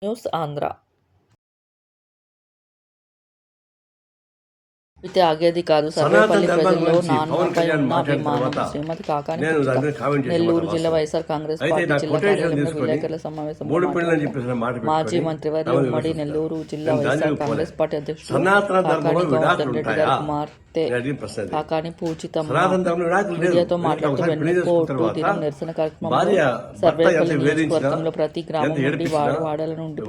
News Andhra. అయితే ఆగేది కాదు. సర్వేపల్లి ప్రజల్లో నాన్నపై ఉన్న అభిమానం. శ్రీమతి కాకాని పూజిత. నెల్లూరు జిల్లా వైఎస్ఆర్ కాంగ్రెస్ పార్టీ జిల్లా కార్యాలయంలో విలేకరుల సమావేశంలో మాట్లాడారు. మాజీ మంత్రివర్యులు ఉమ్మడి నెల్లూరు జిల్లా వైఎస్ఆర్ కాంగ్రెస్ పార్టీ అధ్యక్షుడు కాకాని గోవర్ధన్ రెడ్డి గారి కుమార్తె కాకాని పూజితమ్మ మీడియాతో మాట్లాడుతూ వెన్నుపోటు దినం నిరసన కార్యక్రమంలో సర్వేపల్లి నియోజకవర్గంలో ప్రతి గ్రామం నుండి వాడవాడల నుండి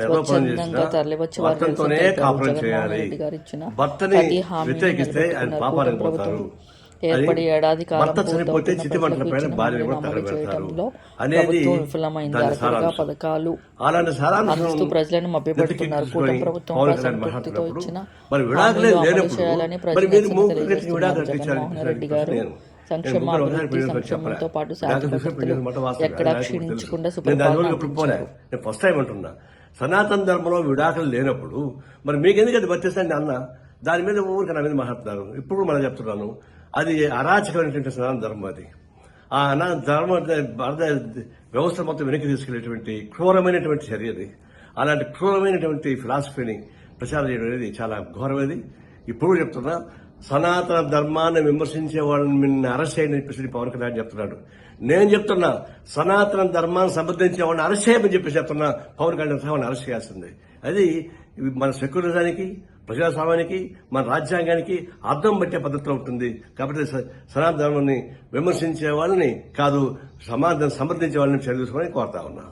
స్వచ్ఛందంగా తరలివచ్చి వారు జగన్మోహన్ రెడ్డి గారు ఇచ్చిన ప్రతి హామీని నిలబెట్టుకున్నారు. ప్రభుత్వం ఏర్పడి ఏడాది కాలం పూర్తవుతున్న అమలు చేయడంలో ప్రభుత్వం విఫలమైంది. అరకొరగా పథకాలు అందిస్తూ ప్రజలను మభ్యపెడుతున్నారు. కూటమి ప్రభుత్వం అసంతృప్తితో ఇచ్చిన హామీలు అమలు చేయాలని ప్రజలకు తెలియజేస్తున్నారు. జగన్మోహన్ రెడ్డి గారు సంక్షేమ అభివృద్ధి సంక్షేమంతో పాటు శాఖలు ఎక్కడా క్షీణించకుండా సుపరిపాలన అందించారు. సనాతన ధర్మంలో విడాకులు లేనప్పుడు మరి మీకెందుకు అది వర్తిస్తుంది అన్న దాని మీద ఊరికి నా మీద మాట్లాడుతున్నారు. ఇప్పుడు మనం చెప్తున్నాను, అది అరాచకమైనటువంటి సనాతన ధర్మం. అది ఆ ధర్మ వ్యవస్థ మొత్తం వెనక్కి తీసుకెళ్లేటువంటి క్రూరమైనటువంటి చర్య అది. అలాంటి క్రూరమైనటువంటి ఫిలాసఫీని ప్రచారం చేయడం అనేది చాలా ఘోరమైనది. ఇప్పుడు చెప్తున్నా, సనాతన ధర్మాన్ని విమర్శించే వాళ్ళని అరెస్ట్ చేయని చెప్పేసి పవన్ కళ్యాణ్ చెప్తున్నాడు. నేను చెప్తున్నా, సనాతన ధర్మాన్ని సమర్థించే వాళ్ళని అరెస్ట్ చేయమని చెప్పేసి చెప్తున్నా. పవన్ కళ్యాణ్ సహాన్ని అరెస్ట్ చేయాల్సింది. అది మన సెక్యులరిజానికి, ప్రజాస్వామ్యానికి, మన రాజ్యాంగానికి అర్థం పట్టే పద్ధతిలో ఉంటుంది. కాబట్టి సనాతన ధర్మాన్ని విమర్శించే వాళ్ళని కాదు, సమాజం సమర్థించే వాళ్ళని చర్య తీసుకోవాలని కోరుతా ఉన్నా.